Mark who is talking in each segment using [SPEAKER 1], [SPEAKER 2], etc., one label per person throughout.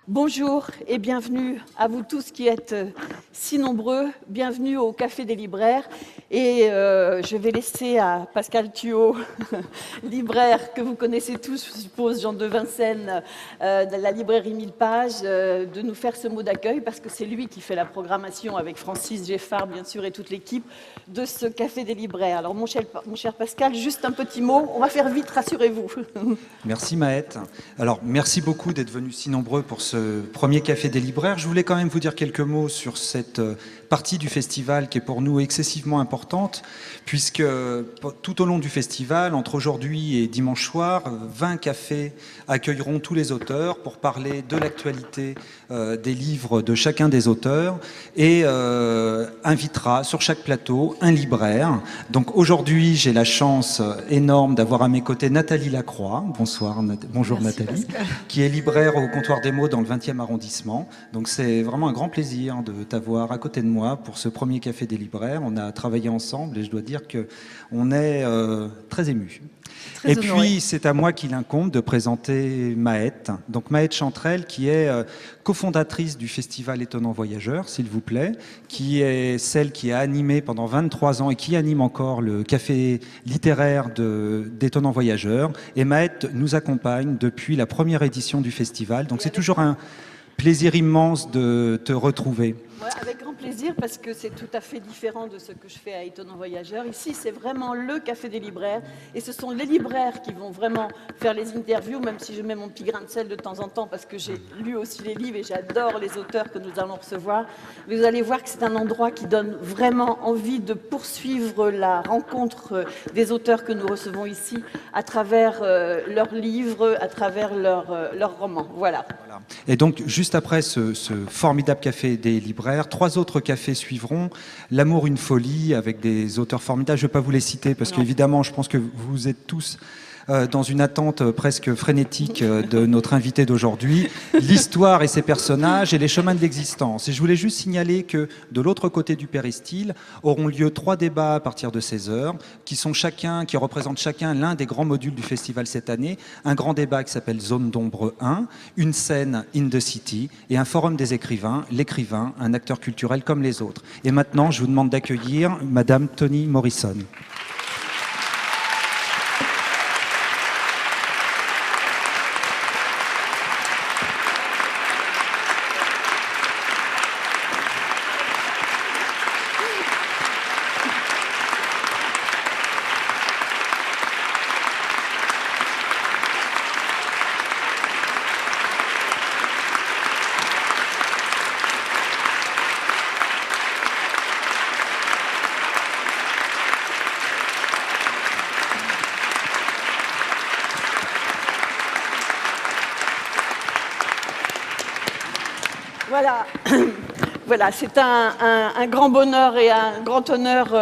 [SPEAKER 1] Bonjour et bienvenue à vous tous qui êtes si nombreux. Bienvenue au Café des Libraires. Et je vais laisser à Pascal Thuot, libraire que vous connaissez tous, je suppose, Jean de Vincennes, de la librairie 1000 pages, de nous faire ce mot d'accueil parce que c'est lui qui fait la programmation avec Francis Geffard, bien sûr, et toute l'équipe de ce Café des Libraires. Alors, mon cher Pascal, juste un petit mot. On va faire vite, rassurez-vous.
[SPEAKER 2] Merci Maët. Alors, merci beaucoup d'être venus si nombreux pour ce premier Café des Libraires. Je voulais quand même vous dire quelques mots sur cette partie du festival qui est pour nous excessivement importante, puisque tout au long du festival, entre aujourd'hui et dimanche soir, 20 cafés accueilleront tous les auteurs pour parler de l'actualité des livres de chacun des auteurs et invitera sur chaque plateau un libraire. Donc aujourd'hui, j'ai la chance énorme d'avoir à mes côtés Nathalie Lacroix. Bonjour
[SPEAKER 1] Merci,
[SPEAKER 2] Nathalie,
[SPEAKER 1] Pascal.
[SPEAKER 2] qui est libraire au Comptoir des mots dans le 20e arrondissement. Donc c'est vraiment un grand plaisir de t'avoir à côté de moi pour ce premier Café des Libraires. On a travaillé ensemble et je dois dire qu'on est très émus. Et puis, c'est à moi qu'il incombe de présenter Maët. Donc, Maët Chantrel, qui est cofondatrice du Festival Étonnant Voyageur, s'il vous plaît, qui est celle qui a animé pendant 23 ans et qui anime encore le café littéraire d'Étonnant Voyageur. Et Maët nous accompagne depuis la première édition du festival. Donc, c'est toujours un plaisir immense de te retrouver.
[SPEAKER 1] Ouais, avec grand plaisir, parce que c'est tout à fait différent de ce que je fais à Étonnant Voyageur. Ici, c'est vraiment le Café des Libraires, et ce sont les libraires qui vont vraiment faire les interviews, même si je mets mon petit grain de sel de temps en temps, parce que j'ai lu aussi les livres et j'adore les auteurs que nous allons recevoir. Mais vous allez voir que c'est un endroit qui donne vraiment envie de poursuivre la rencontre des auteurs que nous recevons ici, à travers leurs livres, à travers leurs romans. Voilà.
[SPEAKER 2] Et donc, juste après ce formidable Café des Libraires, 3 autres cafés suivront. L'amour, une folie, avec des auteurs formidables. Je ne vais pas vous les citer parce qu'évidemment, je pense que vous êtes tous dans une attente presque frénétique de notre invité d'aujourd'hui. L'histoire et ses personnages et les chemins de l'existence. Et je voulais juste signaler que de l'autre côté du péristyle auront lieu 3 débats à partir de 16h qui représentent chacun l'un des grands modules du festival cette année. Un grand débat qui s'appelle Zone d'ombre 1, une scène in the city et un forum des écrivains, l'écrivain, un acteur culturel comme les autres. Et maintenant, je vous demande d'accueillir Madame Toni Morrison.
[SPEAKER 1] Voilà, voilà, c'est un grand bonheur et un grand honneur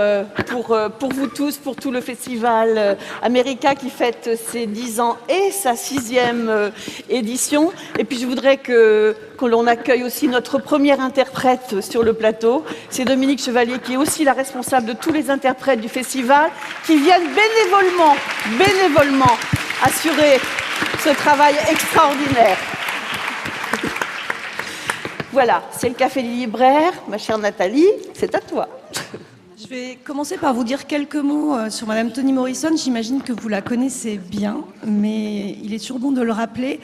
[SPEAKER 1] pour vous tous, pour tout le festival America qui fête ses 10 ans et sa 6e édition. Et puis je voudrais que l'on accueille aussi notre première interprète sur le plateau. C'est Dominique Chevalier qui est aussi la responsable de tous les interprètes du festival qui viennent bénévolement assurer ce travail extraordinaire. Voilà, c'est le Café des Libraires. Ma chère Nathalie, c'est à toi.
[SPEAKER 3] Je vais commencer par vous dire quelques mots sur Madame Toni Morrison. J'imagine que vous la connaissez bien, mais il est toujours bon de le rappeler.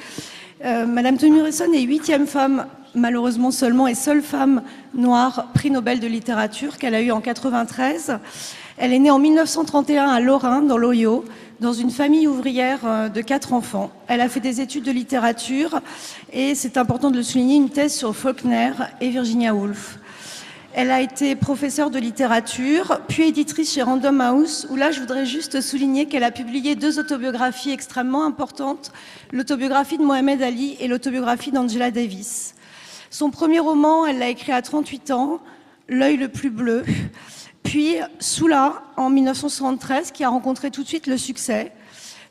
[SPEAKER 3] Madame Toni Morrison est 8e femme, malheureusement seulement, et seule femme noire prix Nobel de littérature qu'elle a eu en 1993. Elle est née en 1931 à Lorrain, dans l'Ohio, dans une famille ouvrière de 4 enfants. Elle a fait des études de littérature et, c'est important de le souligner, une thèse sur Faulkner et Virginia Woolf. Elle a été professeure de littérature, puis éditrice chez Random House, où là, je voudrais juste souligner qu'elle a publié 2 autobiographies extrêmement importantes, l'autobiographie de Mohamed Ali et l'autobiographie d'Angela Davis. Son premier roman, elle l'a écrit à 38 ans, L'œil le plus bleu, puis Soula en 1973, qui a rencontré tout de suite le succès,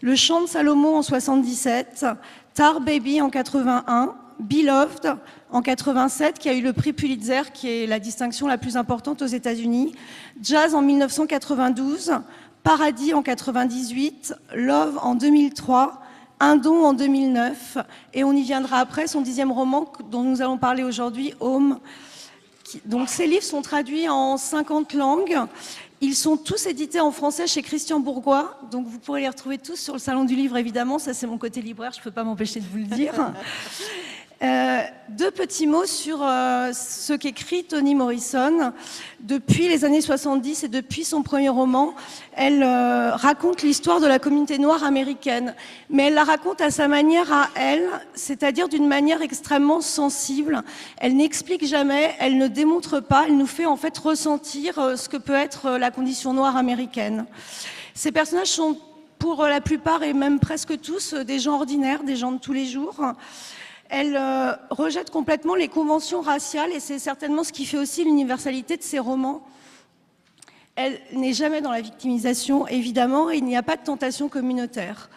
[SPEAKER 3] Le Chant de Salomon en 1977, Tar Baby en 81, Beloved en 87, qui a eu le prix Pulitzer, qui est la distinction la plus importante aux États-Unis, Jazz en 1992, Paradis en 98, Love en 2003, un don en 2009, et on y viendra après, son 10e roman dont nous allons parler aujourd'hui, Home. Donc ces livres sont traduits en 50 langues. Ils sont tous édités en français chez Christian Bourgois, donc vous pourrez les retrouver tous sur le Salon du Livre, évidemment. Ça, c'est mon côté libraire, je ne peux pas m'empêcher de vous le dire. Deux petits mots sur ce qu'écrit Toni Morrison. Depuis les années 70 et depuis son premier roman, elle raconte l'histoire de la communauté noire américaine. Mais elle la raconte à sa manière à elle, c'est-à-dire d'une manière extrêmement sensible. Elle n'explique jamais, elle ne démontre pas, elle nous fait en fait ressentir ce que peut être la condition noire américaine. Ces personnages sont pour la plupart et même presque tous des gens ordinaires, des gens de tous les jours. Elle rejette complètement les conventions raciales et c'est certainement ce qui fait aussi l'universalité de ses romans. Elle n'est jamais dans la victimisation, évidemment, et il n'y a pas de tentation communautaire.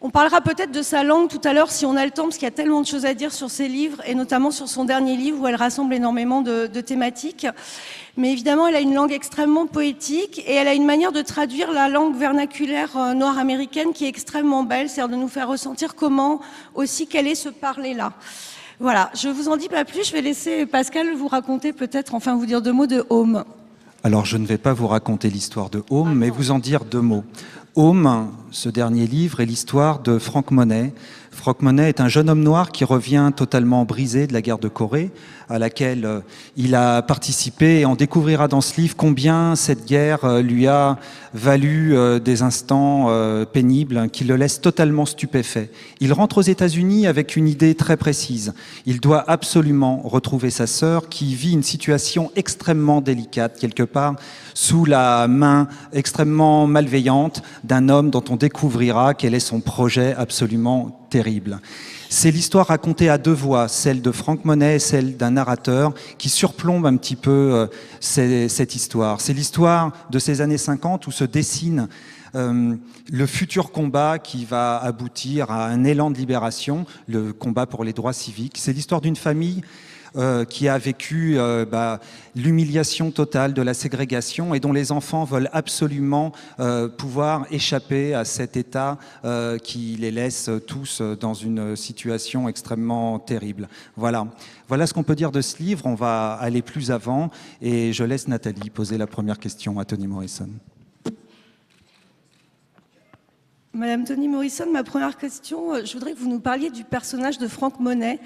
[SPEAKER 3] On parlera peut-être de sa langue tout à l'heure si on a le temps, parce qu'il y a tellement de choses à dire sur ses livres, et notamment sur son dernier livre où elle rassemble énormément de thématiques. Mais évidemment, elle a une langue extrêmement poétique et elle a une manière de traduire la langue vernaculaire noire américaine qui est extrêmement belle, c'est-à-dire de nous faire ressentir comment aussi quel est ce parler-là. Voilà, je ne vous en dis pas plus, je vais laisser Pascal vous raconter peut-être, enfin vous dire 2 mots de Home.
[SPEAKER 2] Alors, je ne vais pas vous raconter l'histoire de Home, mais vous en dire 2 mots. Home, ce dernier livre, est l'histoire de Frank Monet. Frank Monet est un jeune homme noir qui revient totalement brisé de la guerre de Corée, à laquelle il a participé, et on découvrira dans ce livre combien cette guerre lui a valu des instants pénibles qui le laissent totalement stupéfait. Il rentre aux États-Unis avec une idée très précise. Il doit absolument retrouver sa sœur qui vit une situation extrêmement délicate, quelque part, sous la main extrêmement malveillante d'un homme dont on découvrira quel est son projet absolument terrible. C'est l'histoire racontée à 2 voix, celle de Frank Monet et celle d'un narrateur qui surplombe un petit peu cette histoire. C'est l'histoire de ces années 50 où se dessine le futur combat qui va aboutir à un élan de libération, le combat pour les droits civiques. C'est l'histoire d'une famille qui a vécu l'humiliation totale de la ségrégation et dont les enfants veulent absolument pouvoir échapper à cet état qui les laisse tous dans une situation extrêmement terrible. Voilà ce qu'on peut dire de ce livre. On va aller plus avant et je laisse Nathalie poser la première question à Toni Morrison.
[SPEAKER 3] Madame Toni Morrison, ma première question, je voudrais que vous nous parliez du personnage de Frank Monet.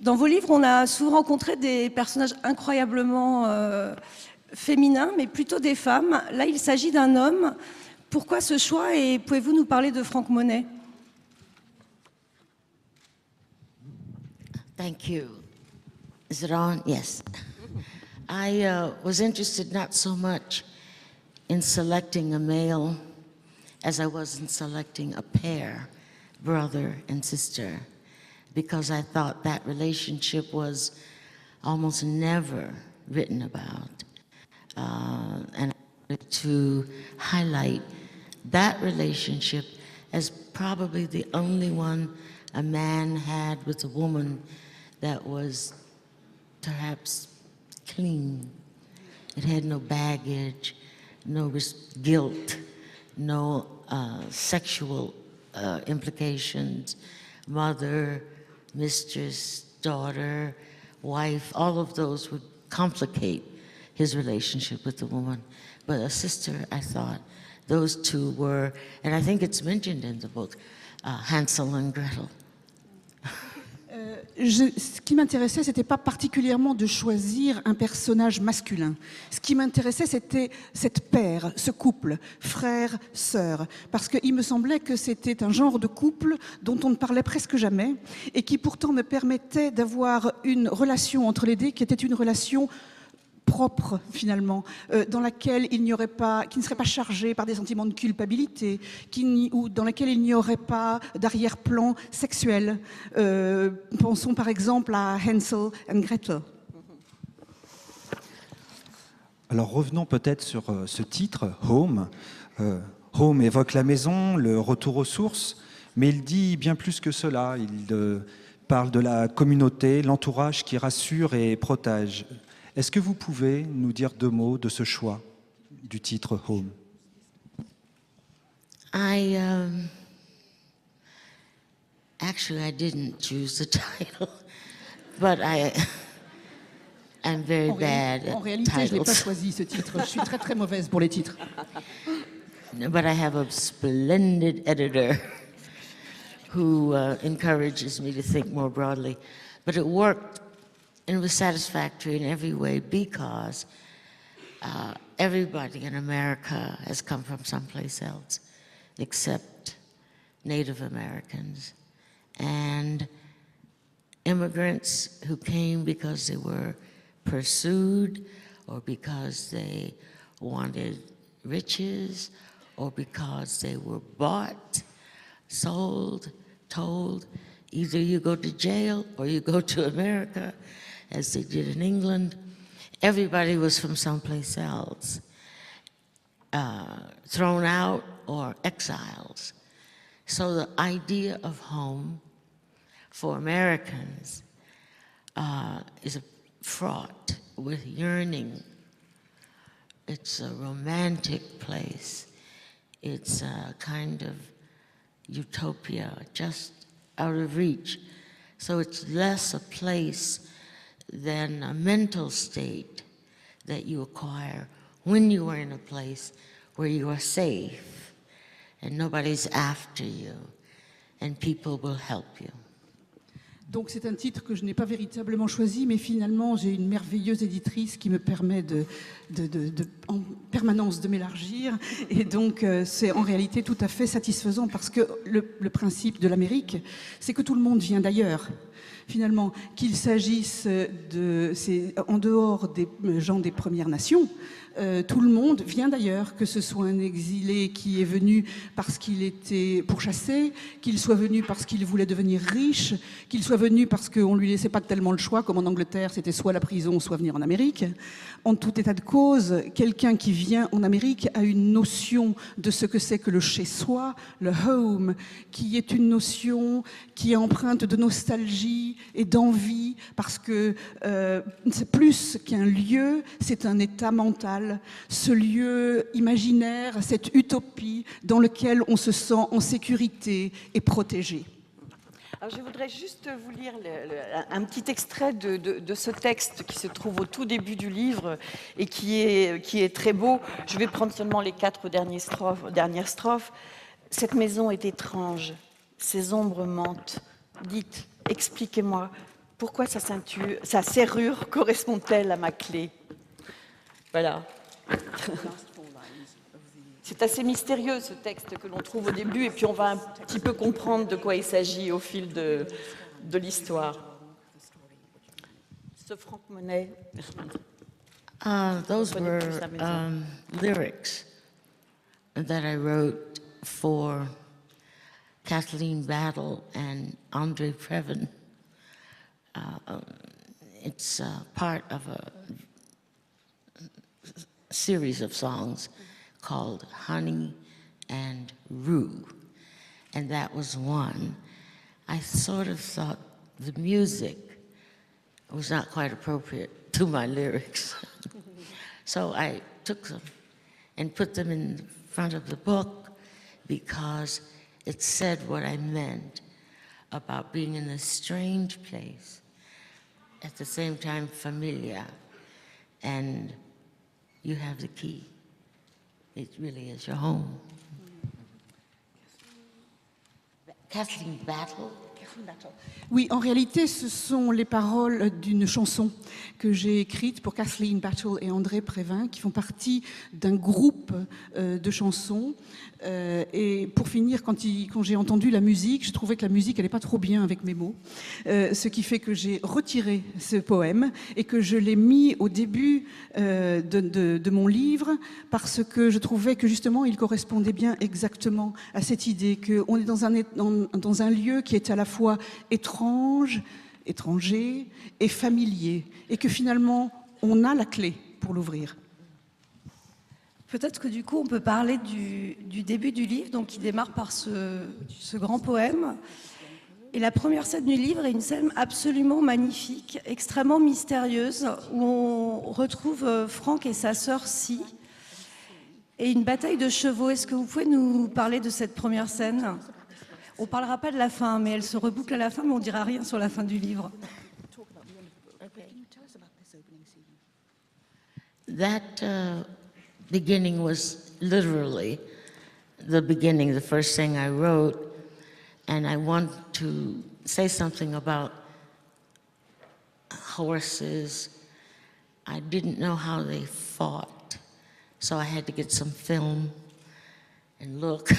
[SPEAKER 3] Dans vos livres, on a souvent rencontré des personnages incroyablement féminins, mais plutôt des femmes. Là, il s'agit d'un homme. Pourquoi ce choix et pouvez-vous nous parler de Frank Monet?
[SPEAKER 4] Thank you. Is it on? Yes. I was interested not so much in selecting a male as I was in selecting a pair, brother and sister, because I thought that relationship was almost never written about. And I wanted to highlight that relationship as probably the only one a man had with a woman that was perhaps clean. It had no baggage, no guilt, no sexual implications. Mother, mistress, daughter, wife, all of those would complicate his relationship with the woman. But a sister, I thought, those two were, and I think it's mentioned in the book, Hansel and Gretel.
[SPEAKER 5] Ce qui m'intéressait, c'était pas particulièrement de choisir un personnage masculin. Ce qui m'intéressait, c'était cette paire, ce couple, frère, sœur, parce qu'il me semblait que c'était un genre de couple dont on ne parlait presque jamais et qui pourtant me permettait d'avoir une relation entre les deux qui était une relation propre finalement, dans laquelle il n'y aurait pas, qui ne serait pas chargée par des sentiments de culpabilité, ou dans laquelle il n'y aurait pas d'arrière-plan sexuel. Pensons par exemple à Hansel and Gretel.
[SPEAKER 2] Alors revenons peut-être sur ce titre, Home. Home évoque la maison, le retour aux sources, mais il dit bien plus que cela. Il parle de la communauté, l'entourage qui rassure et protège. Est-ce que vous pouvez nous dire 2 mots de ce choix du titre Home?
[SPEAKER 4] Actually, I didn't choose the title, but I'm very bad
[SPEAKER 5] En
[SPEAKER 4] at
[SPEAKER 5] réalité, je n'ai pas
[SPEAKER 4] titles.
[SPEAKER 5] choisi ce titre. Je suis très très mauvaise pour les titres.
[SPEAKER 4] But I have a splendid editor who encourages me to think more broadly. But it worked and it was satisfactory in every way because everybody in America has come from someplace else except Native Americans and immigrants who came because they were pursued or because they wanted riches or because they were bought, sold, told, either you go to jail or you go to America, as they did in England. Everybody was from someplace else, thrown out or exiles. So the idea of home for Americans is fraught with yearning. It's a romantic place. It's a kind of utopia, just out of reach. So it's less a place than a mental state that you acquire when you are in a place where you are safe and nobody's after you and people will help you.
[SPEAKER 5] Donc c'est un titre que je n'ai pas véritablement choisi, mais finalement j'ai une merveilleuse éditrice qui me permet en permanence de m'élargir. Et donc c'est en réalité tout à fait satisfaisant parce que le principe de l'Amérique, c'est que tout le monde vient d'ailleurs. Finalement, qu'il s'agisse en dehors des gens des Premières Nations, tout le monde vient d'ailleurs, que ce soit un exilé qui est venu parce qu'il était pourchassé, qu'il soit venu parce qu'il voulait devenir riche, qu'il soit venu parce qu'on ne lui laissait pas tellement le choix, comme en Angleterre, c'était soit la prison, soit venir en Amérique. En tout état de cause, quelqu'un qui vient en Amérique a une notion de ce que c'est que le chez-soi, le home, qui est une notion qui est empreinte de nostalgie et d'envie, parce que c'est plus qu'un lieu, c'est un état mental, ce lieu imaginaire, cette utopie dans lequel on se sent en sécurité et protégé.
[SPEAKER 1] Alors, je voudrais juste vous lire un petit extrait de ce texte qui se trouve au tout début du livre et qui est très beau. Je vais prendre seulement les 4 dernières strophes. Cette maison est étrange, ses ombres mentent. Dites, expliquez-moi, pourquoi sa serrure correspond-elle à ma clé? Voilà. C'est assez mystérieux ce texte que l'on trouve au début et puis on va un petit peu comprendre de quoi il s'agit au fil de l'histoire. Ce Franck Monet.
[SPEAKER 4] Those were lyrics that I wrote for Kathleen Battle and Andre Previn. It's part of a series of songs called Honey and Rue, and that was one. I sort of thought the music was not quite appropriate to my lyrics. So I took them and put them in front of the book because it said what I meant about being in a strange place, at the same time familiar, and you have the key. It really is your home. Kathleen Battle.
[SPEAKER 5] Oui, en réalité, ce sont les paroles d'une chanson que j'ai écrite pour Kathleen Battle et André Prévin, qui font partie d'un groupe de chansons. Et pour finir, quand j'ai entendu la musique, je trouvais que la musique n'allait pas trop bien avec mes mots. Ce qui fait que j'ai retiré ce poème et que je l'ai mis au début de mon livre parce que je trouvais que justement, il correspondait bien exactement à cette idée qu'on est dans un lieu qui est à la fois étrange, étranger et familier, et que finalement, on a la clé pour l'ouvrir.
[SPEAKER 3] Peut-être que du coup, on peut parler du début du livre, donc qui démarre par ce grand poème. Et la première scène du livre est une scène absolument magnifique, extrêmement mystérieuse, où on retrouve Franck et sa sœur Si, et une bataille de chevaux. Est-ce que vous pouvez nous parler de cette première scène ? On parlera pas de la fin, mais elle se reboucle à la fin, mais on dira rien sur la fin du livre.
[SPEAKER 4] That beginning was literally the beginning, the first thing I wrote, and I want to say something about horses. I didn't know how they fought, so I had to get some film and look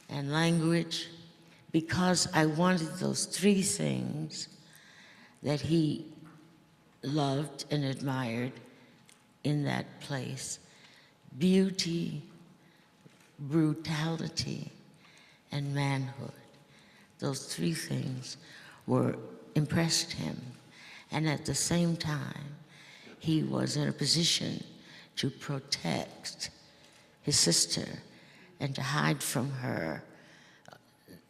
[SPEAKER 4] and language, because I wanted those three things that he loved and admired in that place: beauty, brutality, and manhood. Those three things impressed him. And at the same time, he was in a position to protect his sister and to hide from her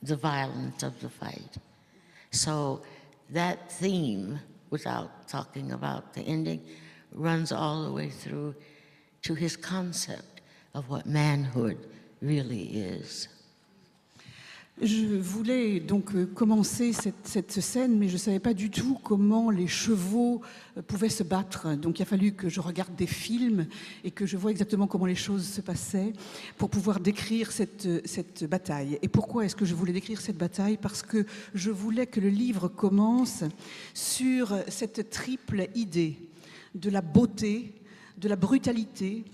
[SPEAKER 4] the violence of the fight. So that theme, without talking about the ending, runs all the way through to his concept of what manhood really is.
[SPEAKER 5] Je voulais donc commencer cette scène, mais je ne savais pas du tout comment les chevaux pouvaient se battre. Donc il a fallu que je regarde des films et que je vois exactement comment les choses se passaient pour pouvoir décrire cette bataille. Et pourquoi est-ce que je voulais décrire cette bataille? Parce que je voulais que le livre commence sur cette triple idée de la beauté, de la brutalité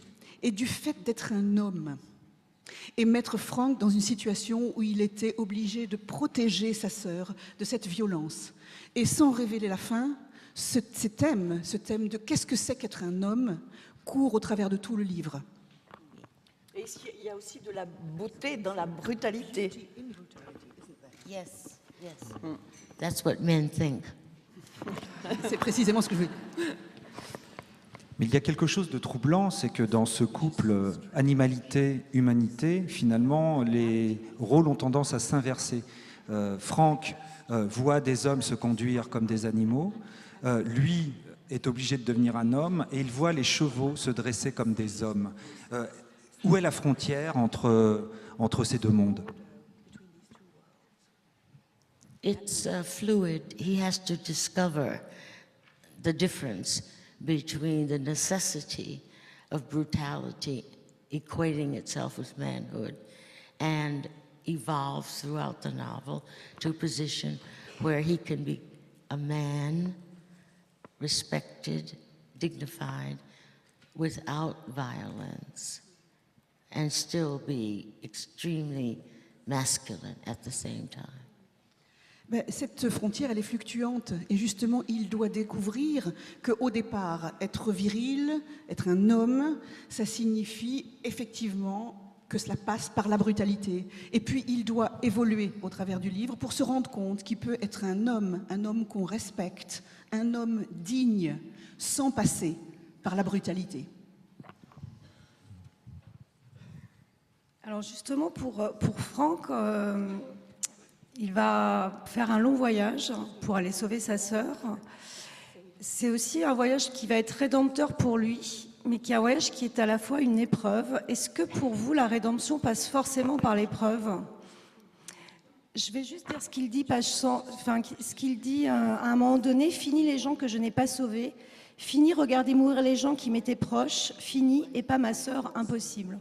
[SPEAKER 5] et du fait d'être un homme. Et mettre Frank dans une situation où il était obligé de protéger sa sœur de cette violence. Et sans révéler la fin, ce thème de qu'est-ce que c'est qu'être un homme court au travers de tout le livre.
[SPEAKER 1] Et il y a aussi de la beauté dans la brutalité.
[SPEAKER 4] Yes, yes. That's what men think.
[SPEAKER 5] C'est précisément ce que je veux dire.
[SPEAKER 2] Mais il y a quelque chose de troublant, c'est que dans ce couple animalité-humanité, finalement, les rôles ont tendance à s'inverser. Frank voit des hommes se conduire comme des animaux, lui est obligé de devenir un homme, et il voit les chevaux se dresser comme des hommes. Où est la frontière entre ces deux mondes?
[SPEAKER 4] It's fluid. He has to discover the difference between the necessity of brutality equating itself with manhood and evolves throughout the novel to a position where he can be a man, respected, dignified, without violence, and still be extremely masculine at the same time.
[SPEAKER 5] Ben, cette frontière, elle est fluctuante. Et justement, il doit découvrir qu'au départ, être viril, être un homme, ça signifie effectivement que cela passe par la brutalité. Et puis, il doit évoluer au travers du livre pour se rendre compte qu'il peut être un homme qu'on respecte, un homme digne, sans passer par la brutalité.
[SPEAKER 3] Alors justement, pour Franck, il va faire un long voyage pour aller sauver sa sœur. C'est aussi un voyage qui va être rédempteur pour lui, mais qui est un voyage qui est à la fois une épreuve. Est-ce que pour vous, la rédemption passe forcément par l'épreuve? Je vais juste dire ce qu'il dit, page 100, ce qu'il dit à un moment donné: fini les gens que je n'ai pas sauvés, fini regarder mourir les gens qui m'étaient proches, fini et pas ma sœur, impossible.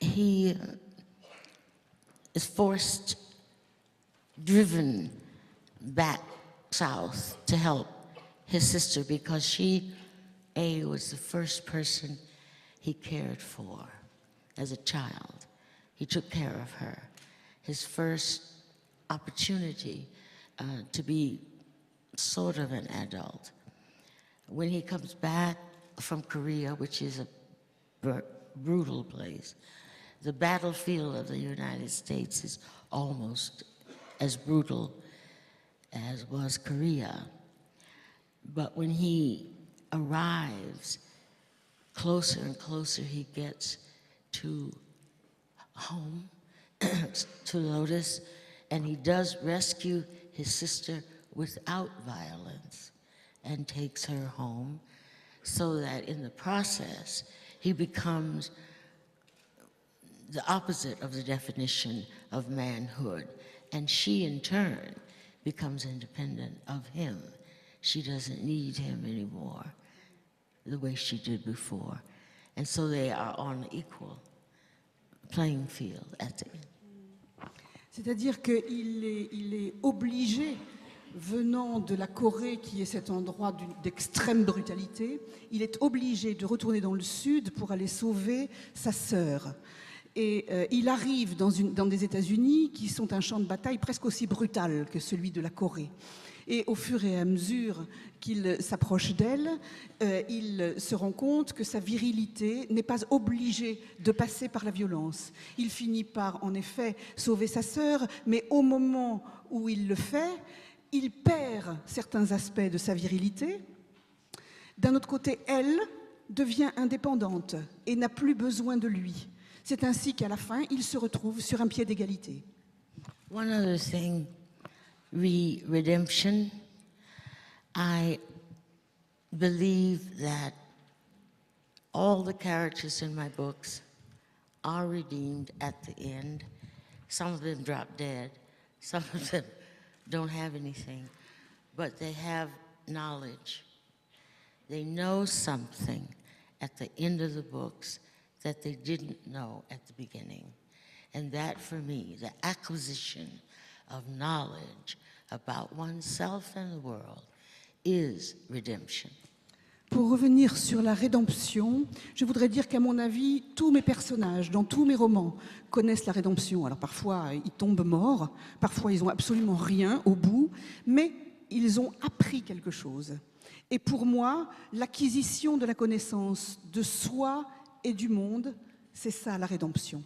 [SPEAKER 4] He is driven back south to help his sister because she, was the first person he cared for as a child. He took care of her. His first opportunity to be sort of an adult. When he comes back from Korea, which is a brutal place, the battlefield of the United States is almost as brutal as was Korea. But when he arrives, closer and closer he gets to home, to Lotus, and he does rescue his sister without violence and takes her home, so that in the process he becomes the opposite of the definition of manhood. And she, in turn, becomes independent of him. She doesn't need him anymore the way she did before. And so they are on equal playing field at the end.
[SPEAKER 5] C'est-à-dire qu'il est obligé, venant de la Corée, qui est cet endroit d'extrême brutalité, il est obligé de retourner dans le sud pour aller sauver sa sœur. Et il arrive dans des États-Unis qui sont un champ de bataille presque aussi brutal que celui de la Corée. Et au fur et à mesure qu'il s'approche d'elle, il se rend compte que sa virilité n'est pas obligée de passer par la violence. Il finit par, en effet, sauver sa sœur, mais au moment où il le fait, il perd certains aspects de sa virilité. D'un autre côté, elle devient indépendante et n'a plus besoin de lui. C'est ainsi qu'à la fin, il se retrouve sur un pied d'égalité.
[SPEAKER 4] One other thing, redemption. I believe that all the characters in my books are redeemed at the end. Some of them drop dead. Some of them don't have anything. But they have knowledge. They know something at the end of the books that they didn't know at the beginning. And that, for me, the acquisition of knowledge about oneself and the world is redemption.
[SPEAKER 5] Pour revenir sur la rédemption, je voudrais dire qu'à mon avis, tous mes personnages, dans tous mes romans, connaissent la rédemption. Alors parfois, ils tombent morts, parfois, ils n'ont absolument rien au bout, mais ils ont appris quelque chose. Et pour moi, l'acquisition de la connaissance de soi et du monde, c'est ça la rédemption.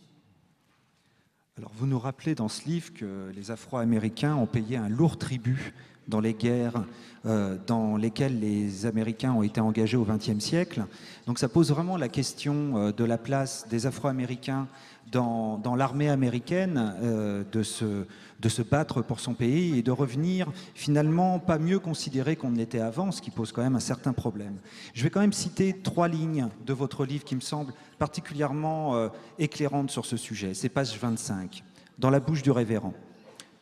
[SPEAKER 2] Alors vous nous rappelez dans ce livre que les Afro-Américains ont payé un lourd tribut dans les guerres dans lesquelles les Américains ont été engagés au XXe siècle. Donc ça pose vraiment la question de la place des Afro-Américains dans l'armée américaine, de se battre pour son pays et de revenir finalement pas mieux considérés qu'on ne l'était avant, ce qui pose quand même un certain problème. Je vais quand même citer 3 lignes de votre livre qui me semblent particulièrement éclairantes sur ce sujet. C'est page 25, dans la bouche du révérend.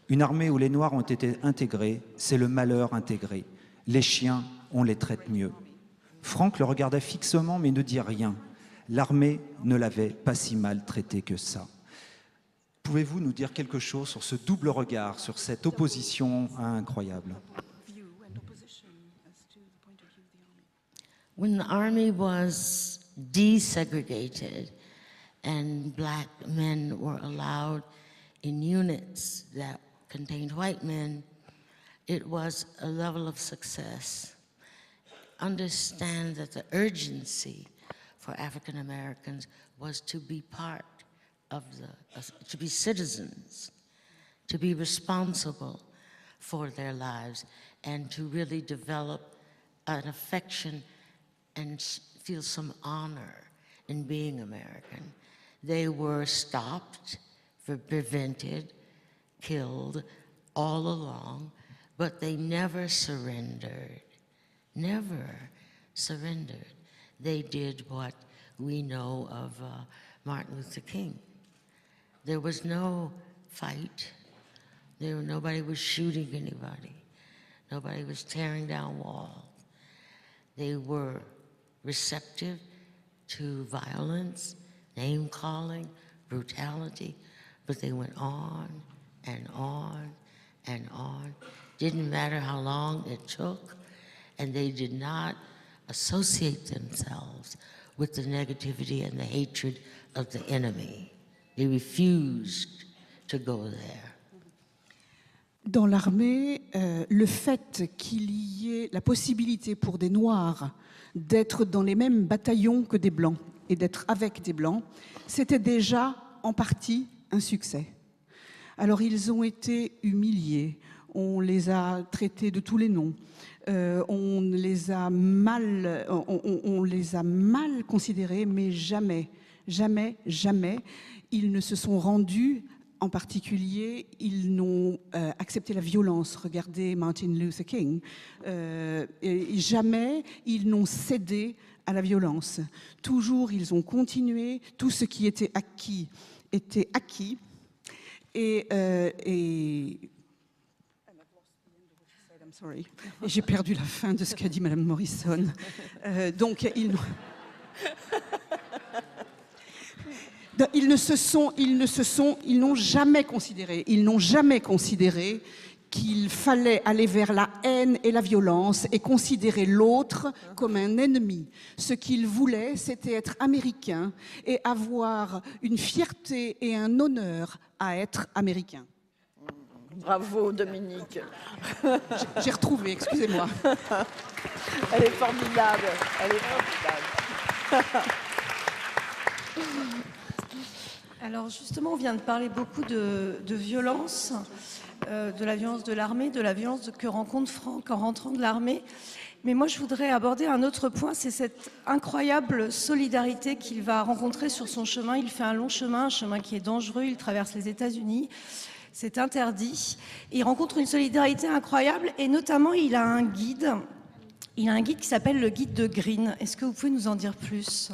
[SPEAKER 2] Une armée où les Noirs ont été intégrés, c'est le malheur intégré. Les chiens, on les traite mieux. Franck le regardait fixement mais ne dit rien. L'armée ne l'avait pas si mal traité que ça. Pouvez-vous nous dire quelque chose sur ce double regard, sur cette opposition incroyable?
[SPEAKER 4] When the army was desegregated and black men were allowed in units that contained white men, it was a level of success. Understand that the urgency for African Americans was to be part of to be citizens, to be responsible for their lives, and to really develop an affection and feel some honor in being American. They were stopped, prevented, killed all along, but they never surrendered, never surrendered. They did what we know of Martin Luther King. There was no fight. Nobody was shooting anybody. Nobody was tearing down walls. They were receptive to violence, name-calling, brutality, but they went on and on and on. Didn't matter how long it took, and they did not associate themselves with the negativity and the hatred of the enemy. They refused to go there.
[SPEAKER 5] Dans l'armée, le fait qu'il y ait la possibilité pour des Noirs d'être dans les mêmes bataillons que des Blancs et d'être avec des Blancs, c'était déjà en partie un succès. Alors ils ont été humiliés, on les a traités de tous les noms, on les a mal considérés, mais jamais, jamais, jamais, ils ne se sont rendus. En particulier, ils n'ont accepté la violence. Regardez Martin Luther King. Et jamais ils n'ont cédé à la violence. Toujours, ils ont continué. Tout ce qui était acquis été acquis et I'm sorry. Et j'ai perdu la fin de ce qu'a dit Madame Morrison. Donc ils n'ont jamais considéré qu'il fallait aller vers la haine et la violence et considérer l'autre comme un ennemi. Ce qu'ils voulaient, c'était être américains et avoir une fierté et un honneur à être américains.
[SPEAKER 1] Bravo, Dominique.
[SPEAKER 5] J'ai retrouvé, excusez-moi.
[SPEAKER 1] Elle est formidable. Elle est formidable.
[SPEAKER 3] Alors justement, on vient de parler beaucoup de violence, de la violence de l'armée, de la violence que rencontre Franck en rentrant de l'armée. Mais moi, je voudrais aborder un autre point, c'est cette incroyable solidarité qu'il va rencontrer sur son chemin. Il fait un long chemin, un chemin qui est dangereux, il traverse les États-Unis, c'est interdit. Il rencontre une solidarité incroyable et notamment, il a un guide qui s'appelle le guide de Green. Est-ce que vous pouvez nous en dire plus ?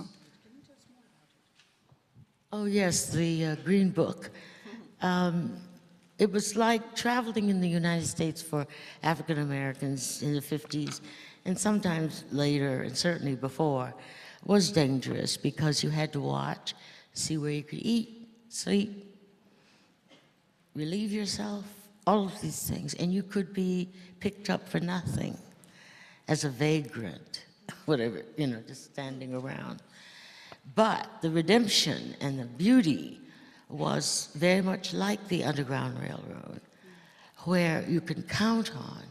[SPEAKER 4] Oh, yes, the Green Book. It was like traveling in the United States for African Americans in the 50s, and sometimes later, and certainly before, was dangerous because you had to watch, see where you could eat, sleep, relieve yourself, all of these things. And you could be picked up for nothing as a vagrant, whatever, just standing around. But the redemption and the beauty was very much like the Underground Railroad, where you can count on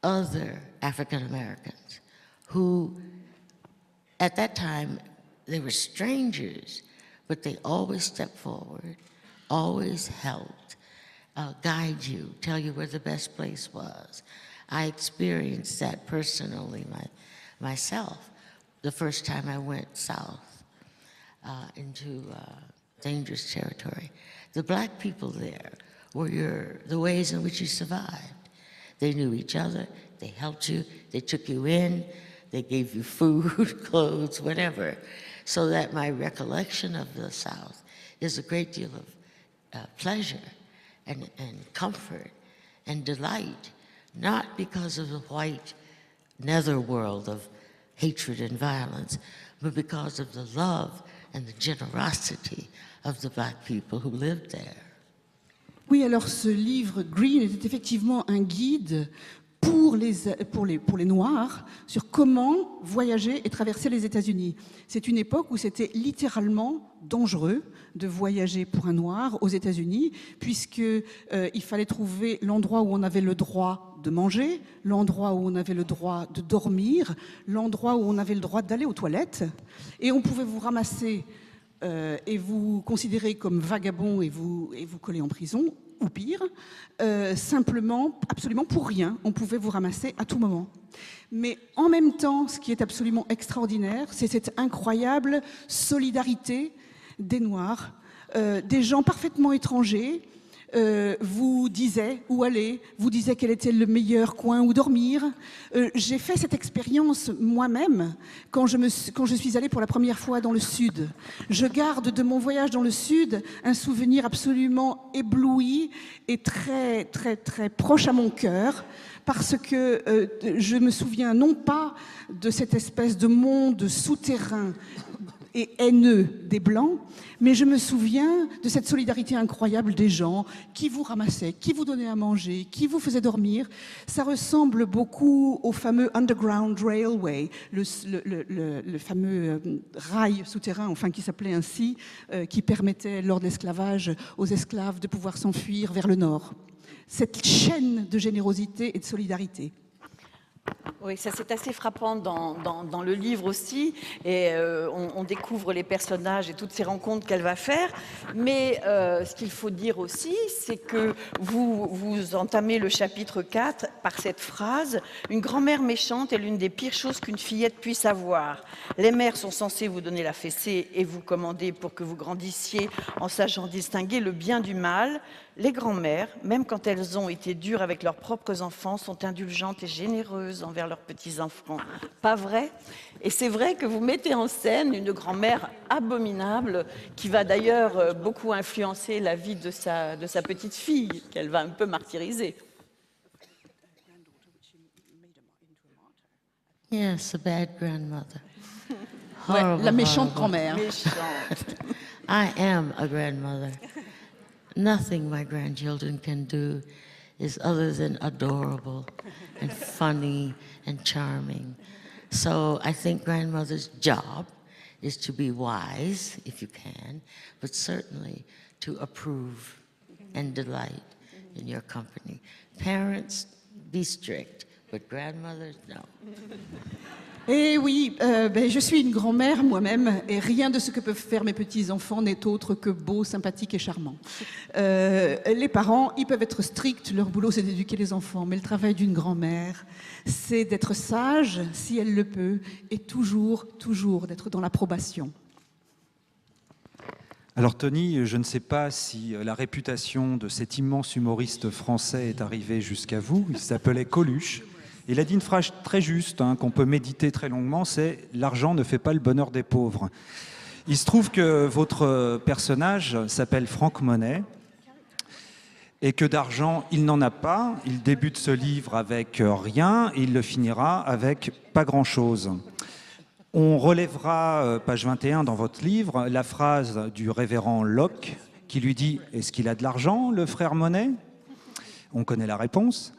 [SPEAKER 4] other African Americans who, at that time, they were strangers, but they always stepped forward, always helped, guide you, tell you where the best place was. I experienced that personally myself the first time I went south into dangerous territory. The black people there were the ways in which you survived. They knew each other, they helped you, they took you in, they gave you food, clothes, whatever. So that my recollection of the South is a great deal of pleasure and comfort and delight, not because of the white netherworld of hatred and violence, but because of the love and the generosity of the black people who lived there.
[SPEAKER 5] Oui, alors ce livre Green était effectivement un guide pour les Noirs sur comment voyager et traverser les États-Unis. C'est une époque où c'était littéralement dangereux de voyager pour un Noir aux États-Unis, puisqu'il fallait trouver l'endroit où on avait le droit de manger, l'endroit où on avait le droit de dormir, l'endroit où on avait le droit d'aller aux toilettes, et on pouvait vous ramasser et vous considérer comme vagabond et vous coller en prison, ou pire, simplement, absolument pour rien, on pouvait vous ramasser à tout moment. Mais en même temps, ce qui est absolument extraordinaire, c'est cette incroyable solidarité des Noirs, des gens parfaitement étrangers, vous disaient où aller, vous disaient quel était le meilleur coin où dormir. J'ai fait cette expérience moi-même quand je suis allée pour la première fois dans le Sud. Je garde de mon voyage dans le Sud un souvenir absolument ébloui et très, très, très proche à mon cœur, parce que je me souviens non pas de cette espèce de monde souterrain et haineux des Blancs, mais je me souviens de cette solidarité incroyable des gens qui vous ramassaient, qui vous donnaient à manger, qui vous faisaient dormir. Ça ressemble beaucoup au fameux Underground Railway, le fameux rail souterrain, enfin qui s'appelait ainsi, qui permettait lors de l'esclavage aux esclaves de pouvoir s'enfuir vers le nord. Cette chaîne de générosité et de solidarité.
[SPEAKER 1] Oui, ça c'est assez frappant dans le livre aussi, et on découvre les personnages et toutes ces rencontres qu'elle va faire, mais ce qu'il faut dire aussi, c'est que vous entamez le chapitre 4 par cette phrase « Une grand-mère méchante est l'une des pires choses qu'une fillette puisse avoir. Les mères sont censées vous donner la fessée et vous commander pour que vous grandissiez en sachant distinguer le bien du mal. Les grand-mères, même quand elles ont été dures avec leurs propres enfants, sont indulgentes et généreuses envers leurs petits-enfants. Pas vrai? Et c'est vrai que vous mettez en scène une grand-mère abominable qui va d'ailleurs beaucoup influencer la vie de sa petite fille, qu'elle va un peu martyriser.
[SPEAKER 4] Yes, a bad grandmother.
[SPEAKER 5] Ouais,
[SPEAKER 4] Horrible,
[SPEAKER 5] la méchante
[SPEAKER 4] horrible.
[SPEAKER 5] grand-mère.
[SPEAKER 1] Méchante.
[SPEAKER 4] I am a grandmother. Nothing my grandchildren can do is other than adorable and funny and charming. So I think grandmother's job is to be wise, if you can, but certainly to approve and delight in your company. Parents, be strict, but grandmothers, no.
[SPEAKER 5] Et oui, je suis une grand-mère moi-même, et rien de ce que peuvent faire mes petits-enfants n'est autre que beau, sympathique et charmant. Les parents, ils peuvent être stricts, leur boulot c'est d'éduquer les enfants, mais le travail d'une grand-mère, c'est d'être sage, si elle le peut, et toujours, toujours d'être dans l'approbation.
[SPEAKER 2] Alors Tony, je ne sais pas si la réputation de cet immense humoriste français est arrivée jusqu'à vous. Il s'appelait Coluche. Il a dit une phrase très juste, qu'on peut méditer très longuement, c'est « l'argent ne fait pas le bonheur des pauvres ». Il se trouve que votre personnage s'appelle Franck Monet et que d'argent, il n'en a pas. Il débute ce livre avec rien et il le finira avec pas grand-chose. On relèvera, page 21 dans votre livre, la phrase du révérend Locke qui lui dit « Est-ce qu'il a de l'argent, le frère Monet ?» On connaît la réponse.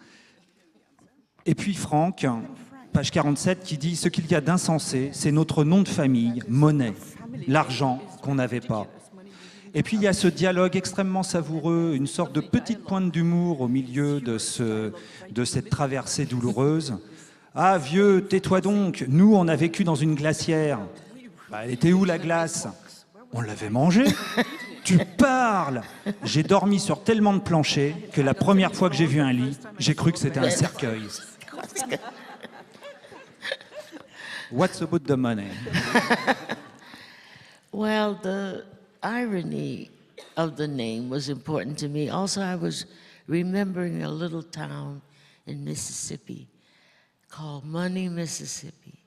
[SPEAKER 2] Et puis Franck, page 47, qui dit « Ce qu'il y a d'insensé, c'est notre nom de famille, Monet, l'argent qu'on n'avait pas. » Et puis il y a ce dialogue extrêmement savoureux, une sorte de petite pointe d'humour au milieu de cette traversée douloureuse. « Ah vieux, tais-toi donc, nous on a vécu dans une glacière. » Bah, elle était où la glace? On l'avait mangée. Tu parles! J'ai dormi sur tellement de planchers que la première fois que j'ai vu un lit, j'ai cru que c'était un cercueil. What's about the money?
[SPEAKER 4] Well, the irony of the name was important to me. Also, I was remembering a little town in Mississippi called Money, Mississippi.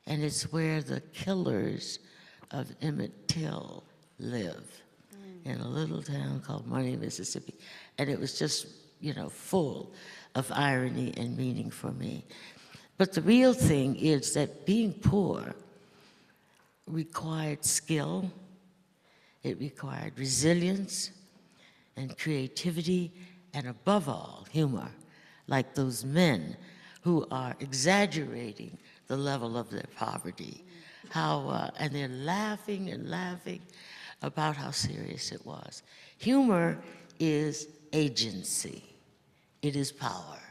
[SPEAKER 4] And it's where the killers of Emmett Till live, in a little town called Money, Mississippi. And it was just, full of irony and meaning for me. But the real thing is that being poor required skill, it required resilience and creativity, and above all, humor, like those men who are exaggerating the level of their poverty, and they're laughing and laughing about how serious it was. Humor is agency. It is power.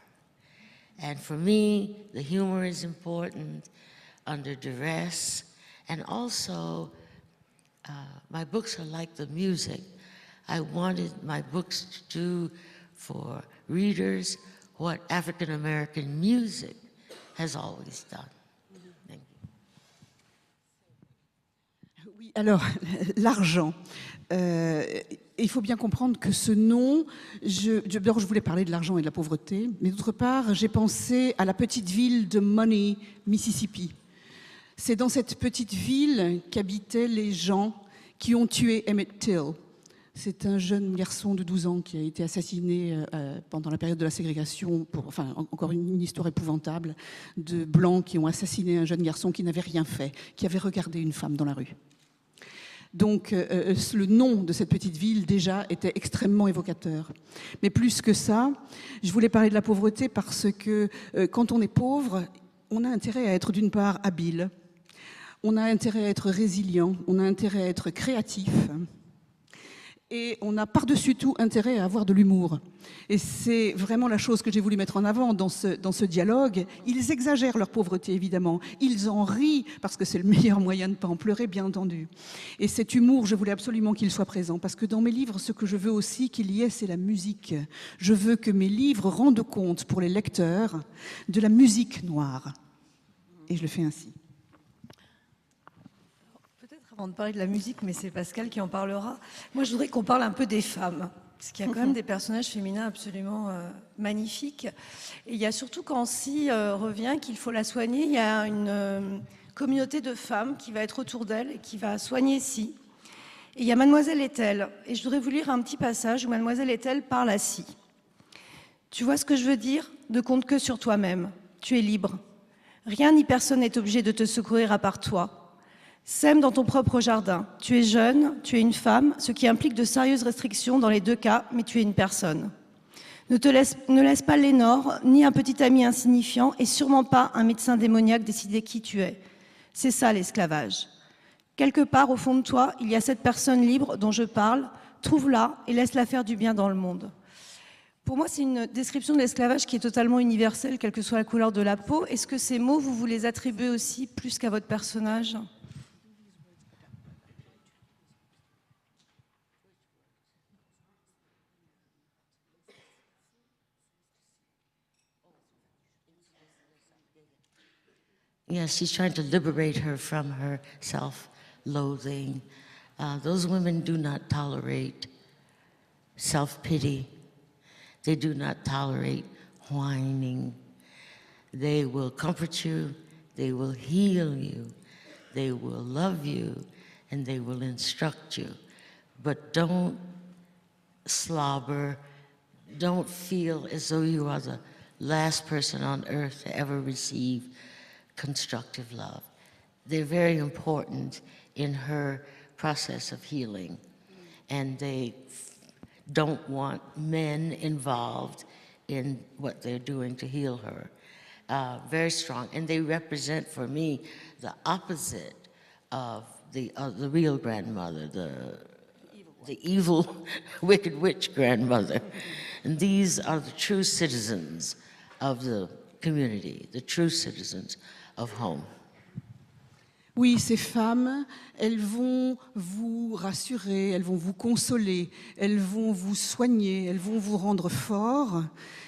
[SPEAKER 4] And for me, the humor is important under duress. And also, my books are like the music. I wanted my books to do for readers what African American music has always done. Thank you.
[SPEAKER 5] Oui, alors, l'argent. Il faut bien comprendre que ce nom, d'abord je voulais parler de l'argent et de la pauvreté, mais d'autre part, j'ai pensé à la petite ville de Money, Mississippi. C'est dans cette petite ville qu'habitaient les gens qui ont tué Emmett Till. C'est un jeune garçon de 12 ans qui a été assassiné pendant la période de la ségrégation, encore une histoire épouvantable, de Blancs qui ont assassiné un jeune garçon qui n'avait rien fait, qui avait regardé une femme dans la rue. Donc le nom de cette petite ville déjà était extrêmement évocateur. Mais plus que ça, je voulais parler de la pauvreté parce que quand on est pauvre, on a intérêt à être d'une part habile, on a intérêt à être résilient, on a intérêt à être créatif et on a par-dessus tout intérêt à avoir de l'humour. Et c'est vraiment la chose que j'ai voulu mettre en avant dans ce dialogue. Ils exagèrent leur pauvreté, évidemment. Ils en rient, parce que c'est le meilleur moyen de ne pas en pleurer, bien entendu. Et cet humour, je voulais absolument qu'il soit présent, parce que dans mes livres, ce que je veux aussi qu'il y ait, c'est la musique. Je veux que mes livres rendent compte, pour les lecteurs, de la musique noire. Et je le fais ainsi.
[SPEAKER 3] Avant de parler de la musique, mais c'est Pascal qui en parlera. Moi, je voudrais qu'on parle un peu des femmes. Parce qu'il y a quand même des personnages féminins absolument magnifiques. Et il y a surtout quand Si revient qu'il faut la soigner, il y a une communauté de femmes qui va être autour d'elle et qui va soigner Si. Et il y a Mademoiselle Ethel. Et je voudrais vous lire un petit passage où Mademoiselle Ethel parle à Si. Tu vois ce que je veux dire ? Ne compte que sur toi-même. Tu es libre. Rien ni personne n'est obligé de te secourir à part toi. Sème dans ton propre jardin. Tu es jeune, tu es une femme, ce qui implique de sérieuses restrictions dans les deux cas, mais tu es une personne. Ne laisse pas Lénore, ni un petit ami insignifiant, et sûrement pas un médecin démoniaque décider qui tu es. C'est ça l'esclavage. Quelque part au fond de toi, il y a cette personne libre dont je parle. Trouve-la et laisse-la faire du bien dans le monde. Pour moi, c'est une description de l'esclavage qui est totalement universelle, quelle que soit la couleur de la peau. Est-ce que ces mots, vous les attribuez aussi plus qu'à votre personnage ?
[SPEAKER 4] Yes, he's trying to liberate her from her self-loathing. Those women do not tolerate self-pity. They do not tolerate whining. They will comfort you, they will heal you, they will love you, and they will instruct you. But don't slobber, don't feel as though you are the last person on earth to ever receive constructive love. They're very important in her process of healing, and they don't want men involved in what they're doing to heal her. Very strong, and they represent for me the opposite of the real grandmother, the evil, wicked witch grandmother. And these are the true citizens of the community, the true citizens of home.
[SPEAKER 5] Oui, ces femmes, elles vont vous rassurer, elles vont vous consoler, elles vont vous soigner, elles vont vous rendre fort,